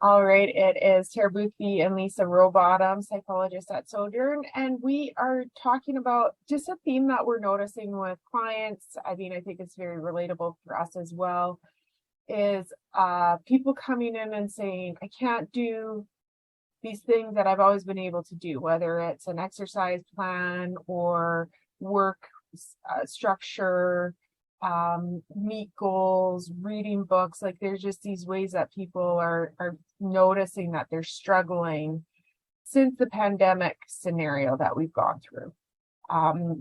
All right, it is Tara Boothby and Lisa Rowbottom, psychologists at Sojourn, and we are talking about just a theme that we're noticing with clients. I mean, I think it's very relatable for us as well, is people coming in and saying, I can't do these things that I've always been able to do, whether it's an exercise plan or work structure, meet goals, reading books. Like there's just these ways that people are noticing that they're struggling since the pandemic scenario that we've gone through.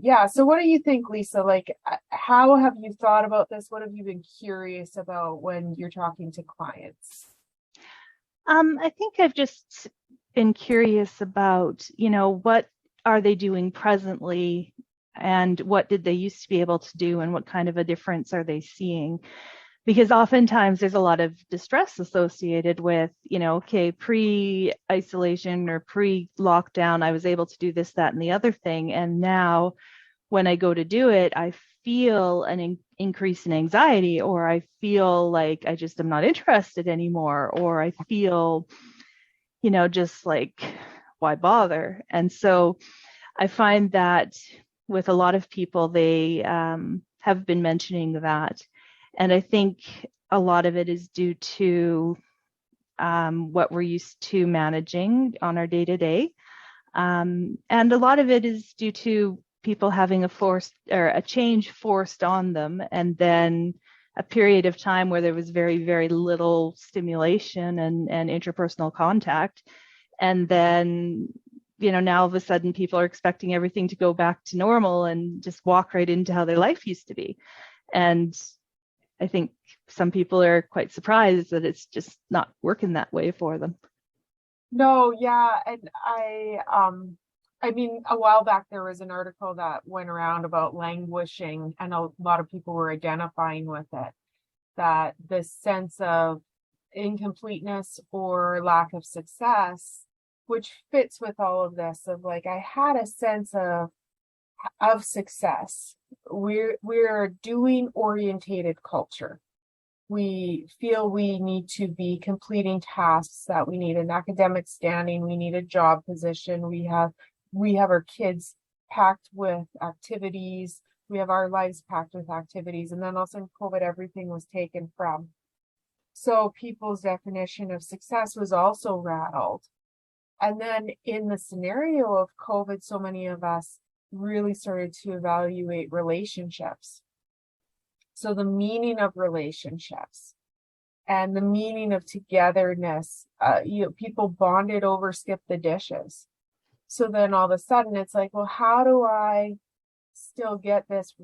Yeah, so what do you think, Lisa? Like, how have you thought about this? What have you been curious about when you're talking to clients? I think I've just been curious about, what are they doing presently and what did they used to be able to do and what kind of a difference are they seeing? Because oftentimes there's a lot of distress associated with, okay, pre-isolation or pre-lockdown, I was able to do this, that, and the other thing. And now when I go to do it, I feel an increase in anxiety, or I feel like I just am not interested anymore, or I feel, just like, why bother? And so I find that with a lot of people, they have been mentioning that. And I think a lot of it is due to what we're used to managing on our day to day. And a lot of it is due to people having a change forced on them, and then a period of time where there was very, very little stimulation and interpersonal contact. And then, now all of a sudden people are expecting everything to go back to normal and just walk right into how their life used to be. And I think some people are quite surprised that it's just not working that way for them. No, yeah, and I mean, a while back there was an article that went around about languishing, and a lot of people were identifying with it, that this sense of incompleteness or lack of success, which fits with all of this, of like, I had a sense of success. We're a doing orientated culture. We feel we need to be completing tasks, that we need an academic standing, we need a job position, we have our kids packed with activities, we have our lives packed with activities, and then also in COVID, everything was taken from. So people's definition of success was also rattled. And then in the scenario of COVID, so many of us really started to evaluate relationships. So the meaning of relationships and the meaning of togetherness, people bonded over skip the dishes. So then all of a sudden it's like, well, how do I still get this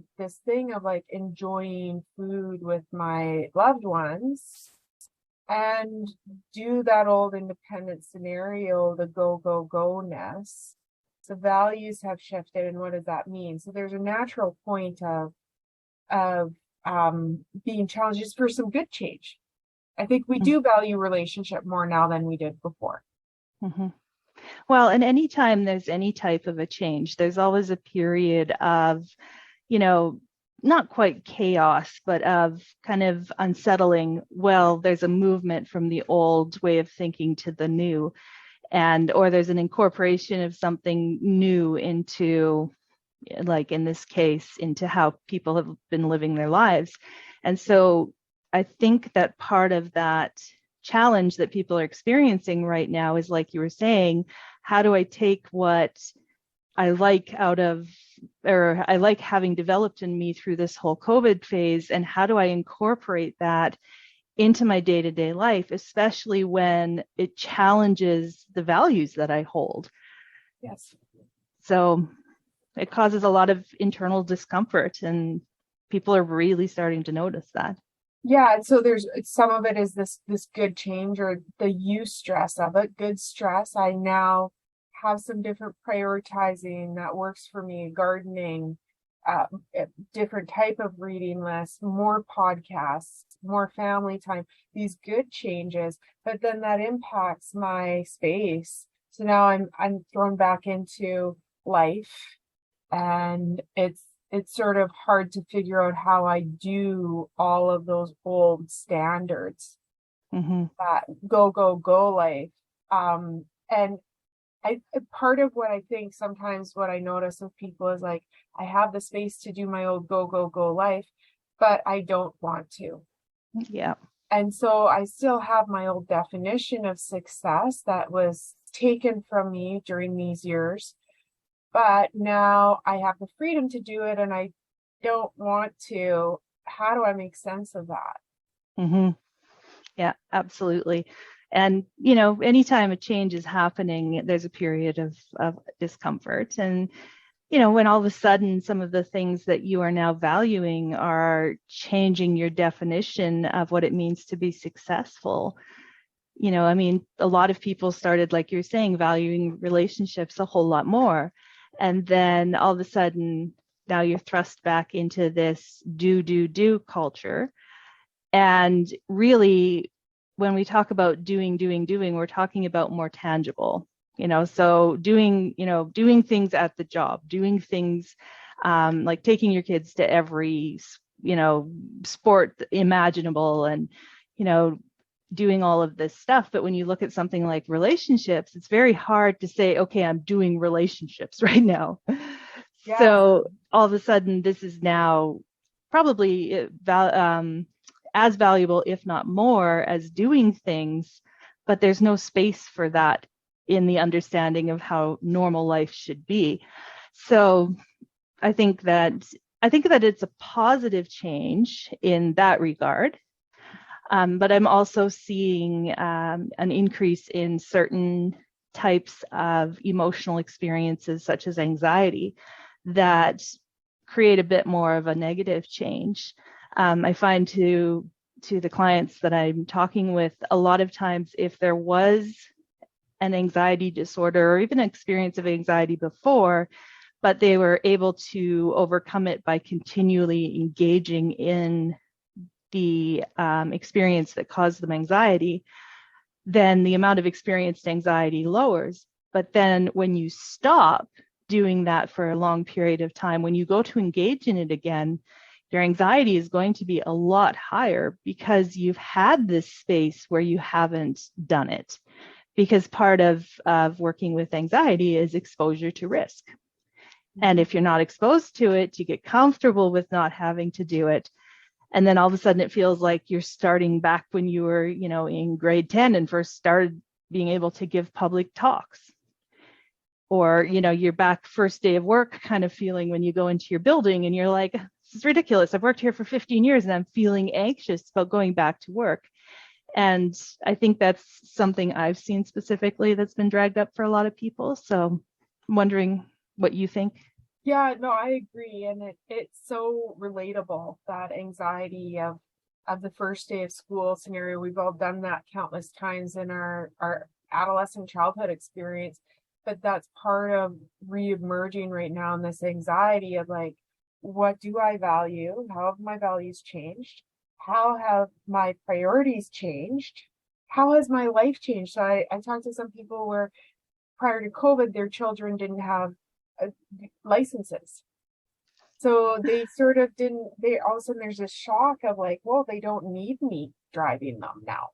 thing of like enjoying food with my loved ones and do that old independent scenario, the go-ness? The values have shifted, and what does that mean? So there's a natural point of being challenged just for some good change. I think we do value relationship more now than we did before. Mm-hmm. Well, and anytime there's any type of a change, there's always a period of, not quite chaos, but of kind of unsettling. Well, there's a movement from the old way of thinking to the new, or there's an incorporation of something new into, like in this case, into how people have been living their lives. And so I think that part of that challenge that people are experiencing right now is, like you were saying, how do I take what I like I like having developed in me through this whole COVID phase, and how do I incorporate that into my day-to-day life, especially when it challenges the values that I hold. Yes. So it causes a lot of internal discomfort, and people are really starting to notice that. Yeah, and so there's some of it is this good change, or the eustress of it, good stress. I now have some different prioritizing that works for me, gardening, different type of reading lists, more podcasts, more family time, these good changes, but then that impacts my space. So now I'm thrown back into life, and it's sort of hard to figure out how I do all of those old standards. Mm-hmm. that go, go, go life. And part of what I think sometimes what I notice with people is like, I have the space to do my old go, go, go life, but I don't want to. Yeah. And so I still have my old definition of success that was taken from me during these years. But now I have the freedom to do it and I don't want to. How do I make sense of that? Mm-hmm. Yeah, absolutely. And, you know, anytime a change is happening, there's a period of discomfort. And, you know, when all of a sudden some of the things that you are now valuing are changing your definition of what it means to be successful. You know, I mean, a lot of people started, like you're saying, valuing relationships a whole lot more. And then all of a sudden, now you're thrust back into this do culture. And really, when we talk about doing, we're talking about more tangible, you know, so doing things at the job, doing things like taking your kids to every, you know, sport imaginable and, you know, doing all of this stuff. But when you look at something like relationships, it's very hard to say, okay, I'm doing relationships right now. Yeah. So all of a sudden, this is now probably as valuable, if not more, as doing things, but there's no space for that in the understanding of how normal life should be. So I think that it's a positive change in that regard. But I'm also seeing an increase in certain types of emotional experiences, such as anxiety, that create a bit more of a negative change. I find to the clients that I'm talking with, a lot of times, if there was an anxiety disorder or even an experience of anxiety before, but they were able to overcome it by continually engaging in the experience that caused them anxiety, then the amount of experienced anxiety lowers. But then when you stop doing that for a long period of time, when you go to engage in it again, your anxiety is going to be a lot higher because you've had this space where you haven't done it. Because part of working with anxiety is exposure to risk. And if you're not exposed to it, you get comfortable with not having to do it. And then all of a sudden it feels like you're starting back when you were, you know, in grade 10 and first started being able to give public talks. Or, you know, you're back first day of work kind of feeling when you go into your building and you're like, this is ridiculous. I've worked here for 15 years and I'm feeling anxious about going back to work. And I think that's something I've seen specifically that's been dragged up for a lot of people. So I'm wondering what you think. Yeah, no, I agree. And it's so relatable, that anxiety of the first day of school scenario. We've all done that countless times in our adolescent childhood experience. But that's part of re-emerging right now in this anxiety of like, what do I value? How have my values changed? How have my priorities changed? How has my life changed? So I talked to some people where prior to COVID, their children didn't have licenses. So they sort of didn't, they all of a sudden there's a shock of like, well, they don't need me driving them now.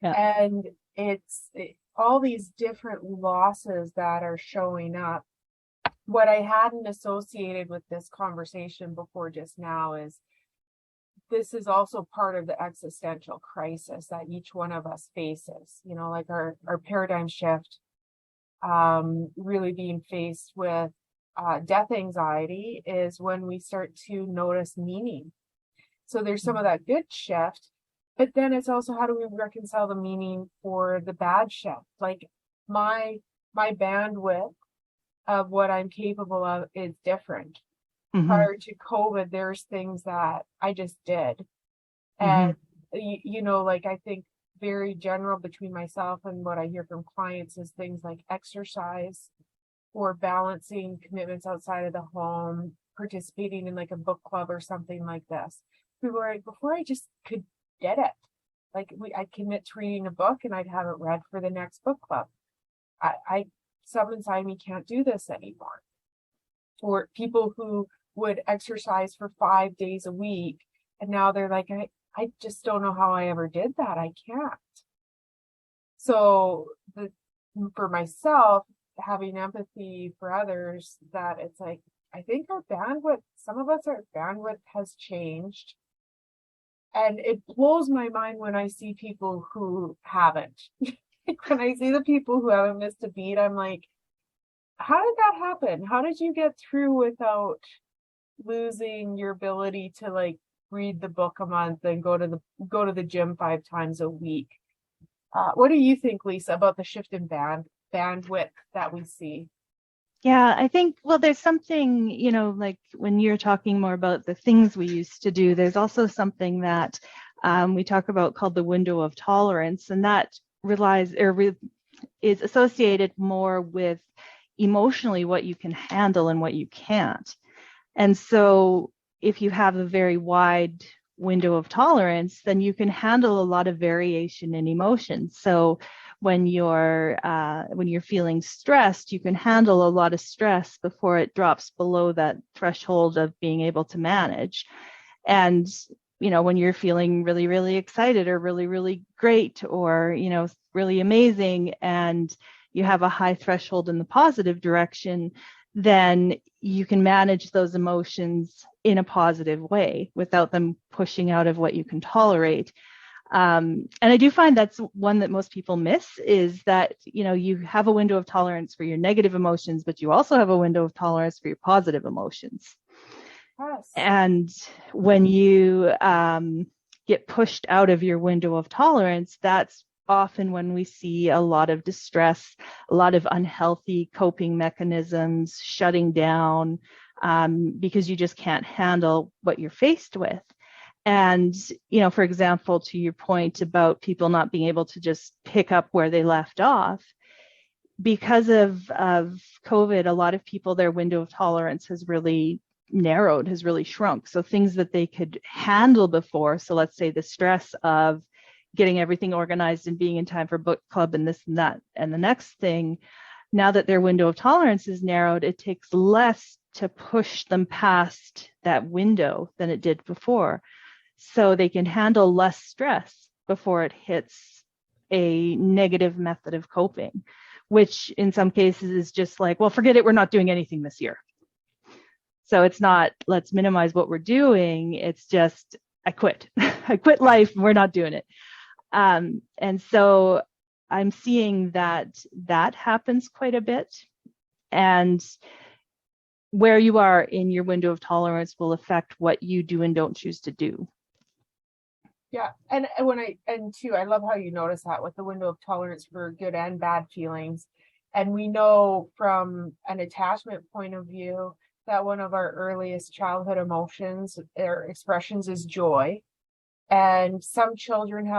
Yeah. And it's all these different losses that are showing up. What I hadn't associated with this conversation before just now is this is also part of the existential crisis that each one of us faces, you know, like our paradigm shift, really being faced with death anxiety is when we start to notice meaning. So there's some of that good shift, but then it's also how do we reconcile the meaning for the bad shift? Like my bandwidth of what I'm capable of is different. Mm-hmm. Prior to COVID, there's things that I just did. And, you know, like I think very general between myself and what I hear from clients is things like exercise or balancing commitments outside of the home, participating in like a book club or something like this. Before I just could get it. Like I'd commit to reading a book and I'd have it read for the next book club. I some inside me can't do this anymore. Or people who would exercise for 5 days a week and now they're like, I just don't know how I ever did that. I can't. So for myself, having empathy for others, that it's like, I think our bandwidth, some of us, our bandwidth has changed. And it blows my mind when I see people who haven't. When I see the people who haven't missed a beat, I'm like, how did that happen? How did you get through without losing your ability to like read the book a month and go to the gym 5 times a week? What do you think, Lisa, about the shift in bandwidth that we see? Yeah, I think, well, there's something, like when you're talking more about the things we used to do, there's also something that we talk about called the window of tolerance, and that relies or is associated more with emotionally what you can handle and what you can't. And so if you have a very wide window of tolerance, then you can handle a lot of variation in emotions. So when you're feeling stressed, you can handle a lot of stress before it drops below that threshold of being able to manage. And when you're feeling really, really excited or really, really great or really amazing, and you have a high threshold in the positive direction, then you can manage those emotions in a positive way without them pushing out of what you can tolerate. And I do find that's one that most people miss, is that, you have a window of tolerance for your negative emotions, but you also have a window of tolerance for your positive emotions. Yes. And when you get pushed out of your window of tolerance, that's often when we see a lot of distress, a lot of unhealthy coping mechanisms, shutting down, because you just can't handle what you're faced with. And, for example, to your point about people not being able to just pick up where they left off, because of COVID, a lot of people, their window of tolerance has really narrowed, has really shrunk. So things that they could handle before, so let's say the stress of getting everything organized and being in time for book club and this and that and the next thing, now that their window of tolerance is narrowed, it takes less to push them past that window than it did before. So they can handle less stress before it hits a negative method of coping, which in some cases is just like, well, forget it, we're not doing anything this year. So it's not, let's minimize what we're doing. It's just, I quit. I quit life. We're not doing it. And so I'm seeing that happens quite a bit. And where you are in your window of tolerance will affect what you do and don't choose to do. Yeah, and I love how you notice that with the window of tolerance for good and bad feelings. And we know from an attachment point of view that one of our earliest childhood emotions or expressions is joy. And some children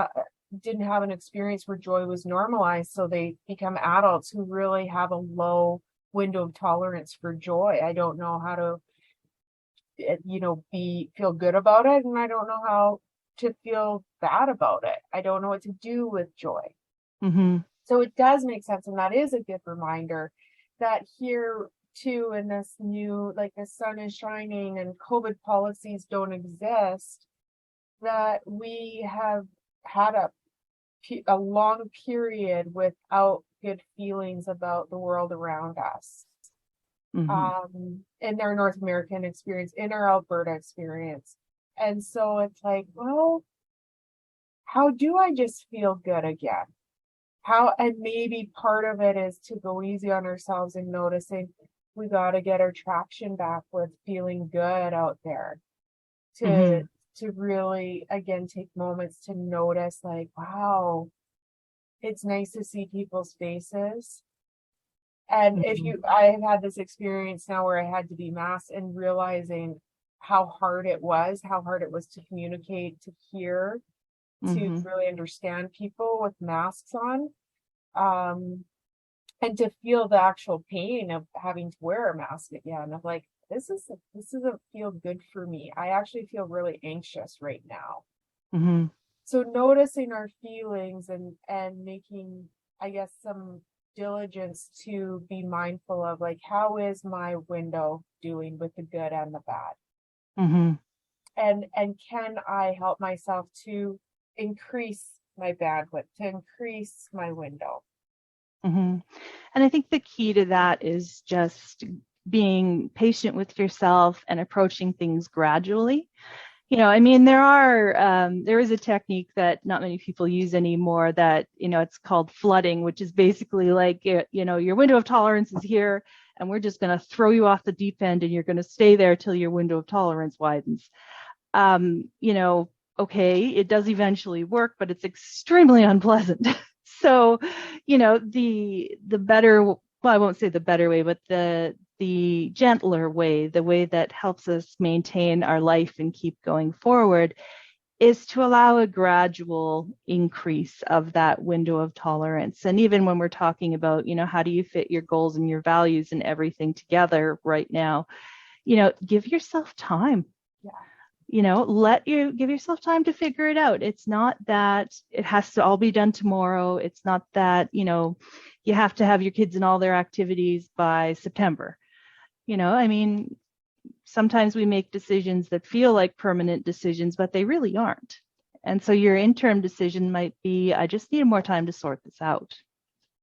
didn't have an experience where joy was normalized, so they become adults who really have a low window of tolerance for joy. I don't know how to, feel good about it, and I don't know how to feel bad about it. I don't know what to do with joy. Mm-hmm. So it does make sense, and that is a good reminder that here too, in this new, like the sun is shining and COVID policies don't exist, that we have had a long period without good feelings about the world around us. In our North American experience, in our Alberta experience. And so it's like, well, how do I just feel good again? And maybe part of it is to go easy on ourselves and noticing we got to get our traction back with feeling good out there, to really, again, take moments to notice, like, wow, it's nice to see people's faces. And I have had this experience now where I had to be masked, and realizing how hard it was to communicate, to hear, to really understand people with masks on, and to feel the actual pain of having to wear a mask again, of like, this doesn't feel good for me. I actually feel really anxious right now. So noticing our feelings and making, I guess, some diligence to be mindful of, like, how is my window doing with the good and the bad? and can I help myself to increase my bandwidth, to increase my window? Mm-hmm. And I think the key to that is just being patient with yourself and approaching things gradually. I mean, there is a technique that not many people use anymore that, it's called flooding, which is basically like, your window of tolerance is here, and we're just going to throw you off the deep end, and you're going to stay there till your window of tolerance widens. Okay, it does eventually work, but it's extremely unpleasant. So, the better, well, I won't say the better way, but the gentler way, the way that helps us maintain our life and keep going forward, is to allow a gradual increase of that window of tolerance. And even when we're talking about, how do you fit your goals and your values and everything together right now, give yourself time. Yeah. Give yourself time to figure it out. It's not that it has to all be done tomorrow. It's not that, you have to have your kids in all their activities by September. I mean, sometimes we make decisions that feel like permanent decisions, but they really aren't. And so your interim decision might be, I just need more time to sort this out.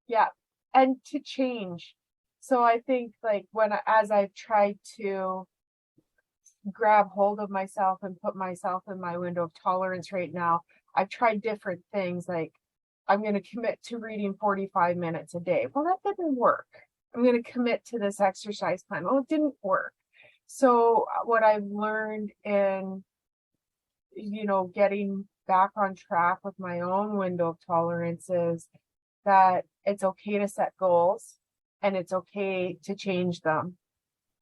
Yeah. And to change. So I think like as I've tried to grab hold of myself and put myself in my window of tolerance right now, I've tried different things. Like, I'm going to commit to reading 45 minutes a day. Well, that didn't work. I'm going to commit to this exercise plan. Well, it didn't work. So what I've learned in, getting back on track with my own window of tolerance is that it's okay to set goals and it's okay to change them.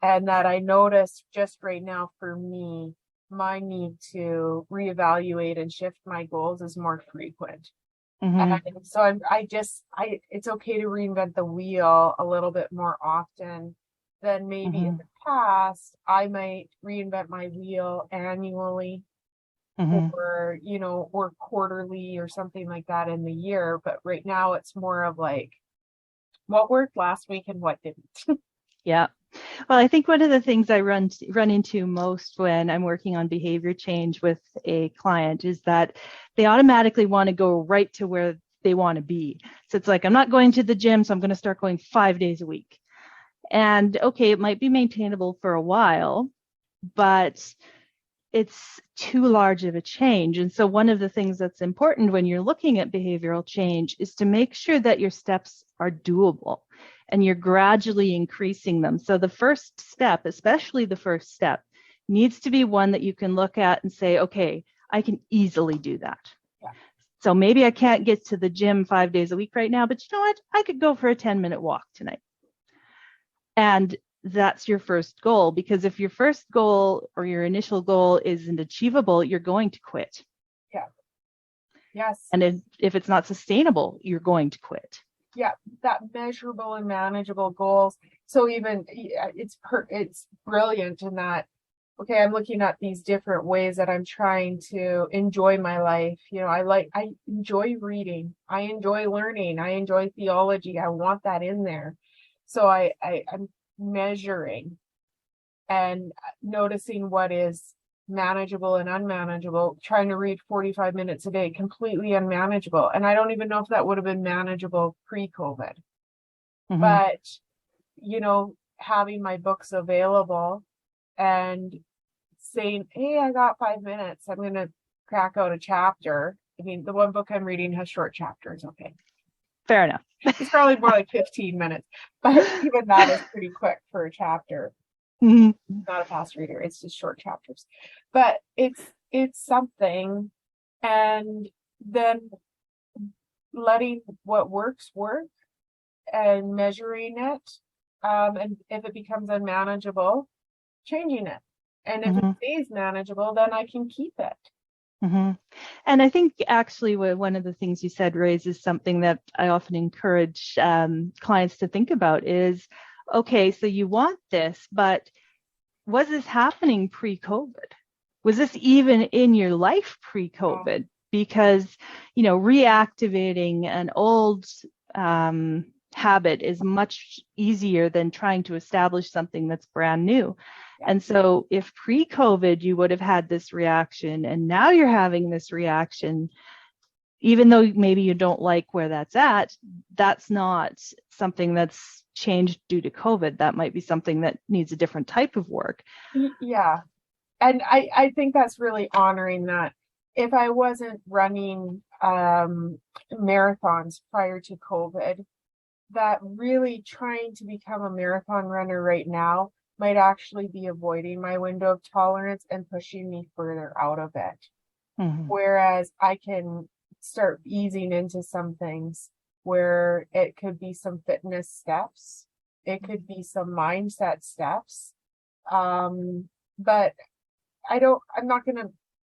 And that I notice just right now for me, my need to reevaluate and shift my goals is more frequent. Mm-hmm. And so it's okay to reinvent the wheel a little bit more often than maybe in the past. I might reinvent my wheel annually or, or quarterly or something like that in the year. But right now it's more of like what worked last week and what didn't. Yeah. Well, I think one of the things I run into most when I'm working on behavior change with a client is that they automatically want to go right to where they want to be. So it's like, I'm not going to the gym, so I'm going to start going 5 days a week. And okay, it might be maintainable for a while, but it's too large of a change. And so one of the things that's important when you're looking at behavioral change is to make sure that your steps are doable and you're gradually increasing them. So the first step, especially the first step, needs to be one that you can look at and say, okay, I can easily do that. Yeah. So maybe I can't get to the gym 5 days a week right now, but you know what? I could go for a 10-minute walk tonight. And that's your first goal, because if your first goal or your initial goal isn't achievable, you're going to quit. Yeah. Yes. And if it's not sustainable, you're going to quit. Yeah, that measurable and manageable goals. So even it's brilliant in that, okay, I'm looking at these different ways that I'm trying to enjoy my life. I enjoy reading. I enjoy learning. I enjoy theology. I want that in there. So I'm measuring and noticing what is manageable and unmanageable. Trying to read 45 minutes a day, completely unmanageable. And I don't even know if that would have been manageable pre-COVID. But, having my books available and saying, hey, I got 5 minutes. I'm going to crack out a chapter. I mean, the one book I'm reading has short chapters. Okay. Fair enough. It's probably more like 15 minutes, but even that is pretty quick for a chapter. Not a fast reader. It's just short chapters, but it's something. And then letting what works work and measuring it. And if it becomes unmanageable, changing it. And if it stays manageable, then I can keep it. And I think actually one of the things you said raises something that I often encourage clients to think about is, okay, so you want this, but was this happening pre-COVID? Was this even in your life pre-COVID? Because, reactivating an old habit is much easier than trying to establish something that's brand new. Yeah. And so if pre-COVID you would have had this reaction and now you're having this reaction, even though maybe you don't like where that's not something that's changed due to COVID. That might be something that needs a different type of work. Yeah. And I think that's really honoring that. If I wasn't running marathons prior to COVID, that really trying to become a marathon runner right now might actually be avoiding my window of tolerance and pushing me further out of it. Mm-hmm. Whereas I can start easing into some things where it could be some fitness steps, it could be some mindset steps. But I'm not going to,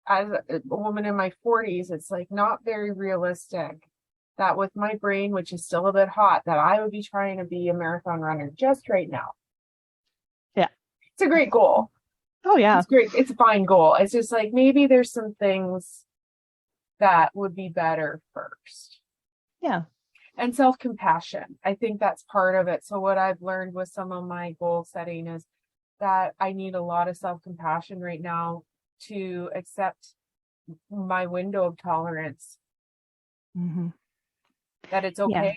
as a woman in my 40s, it's like not very realistic that with my brain, which is still a bit hot, that I would be trying to be a marathon runner just right now. Yeah. It's a great goal. Oh, yeah. It's great. It's a fine goal. It's just like maybe there's some things that would be better first. Yeah. And self-compassion. I think that's part of it. So what I've learned with some of my goal setting is that I need a lot of self-compassion right now to accept my window of tolerance. Mm-hmm. That it's okay.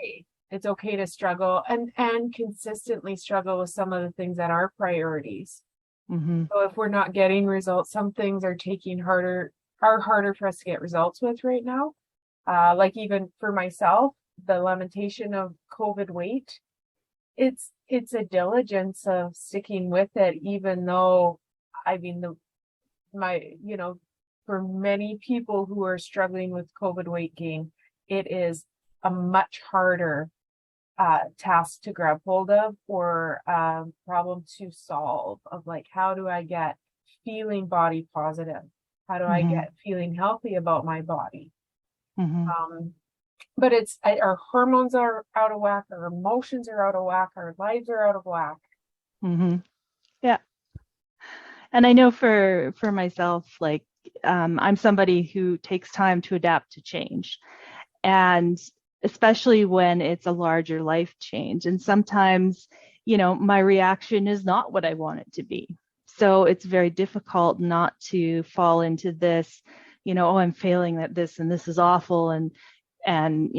Yeah. It's okay to struggle and consistently struggle with some of the things that are priorities. Mm-hmm. So if we're not getting results, some things are harder for us to get results with right now. Like even for myself, the lamentation of COVID weight, it's a diligence of sticking with it, even though, I mean, for many people who are struggling with COVID weight gain, it is a much harder task to grab hold of or problem to solve of like, how do I get feeling body positive? How do I get feeling healthy about my body? But our hormones are out of whack, our emotions are out of whack, our lives are out of whack. Yeah. And I know for myself, like I'm somebody who takes time to adapt to change. And especially when it's a larger life change. And sometimes, my reaction is not what I want it to be. So it's very difficult not to fall into this, oh, I'm failing at this and this is awful. And I'm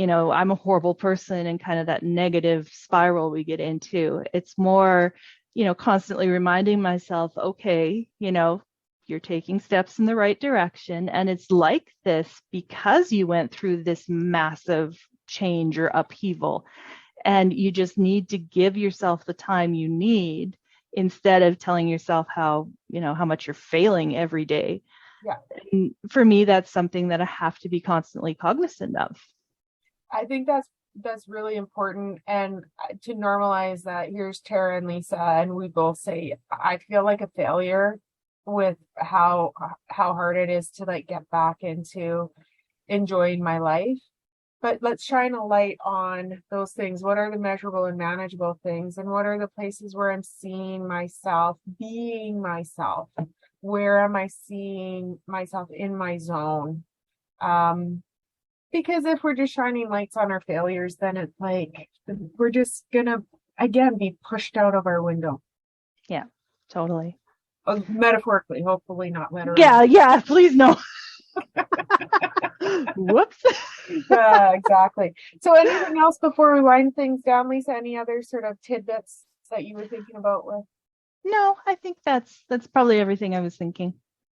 a horrible person and kind of that negative spiral we get into. It's more, constantly reminding myself, okay, you're taking steps in the right direction. And it's like this because you went through this massive change or upheaval. And you just need to give yourself the time you need instead of telling yourself how much you're failing every day. Yeah. And for me, that's something that I have to be constantly cognizant of. I think that's really important. And to normalize that, here's Tara and Lisa, and we both say, I feel like a failure with how hard it is to like get back into enjoying my life. But let's shine a light on those things. What are the measurable and manageable things? And what are the places where I'm seeing myself, being myself? Where am I seeing myself in my zone? Because if we're just shining lights on our failures, then it's like we're just gonna again be pushed out of our window. Yeah, totally. Metaphorically, hopefully not literally. Yeah, please no. Whoops. Yeah, exactly. So anything else before we wind things down, Lisa? Any other sort of tidbits that you were thinking about with? No, I think that's probably everything I was thinking.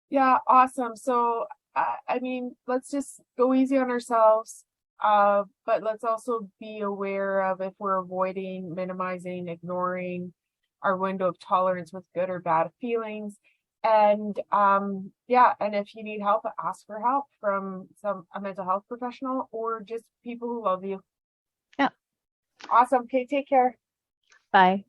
Yeah, awesome. So I mean, let's just go easy on ourselves, but let's also be aware of if we're avoiding, minimizing, ignoring our window of tolerance with good or bad feelings. And and if you need help, ask for help from a mental health professional or just people who love you. Yeah. Awesome. Okay, take care. Bye.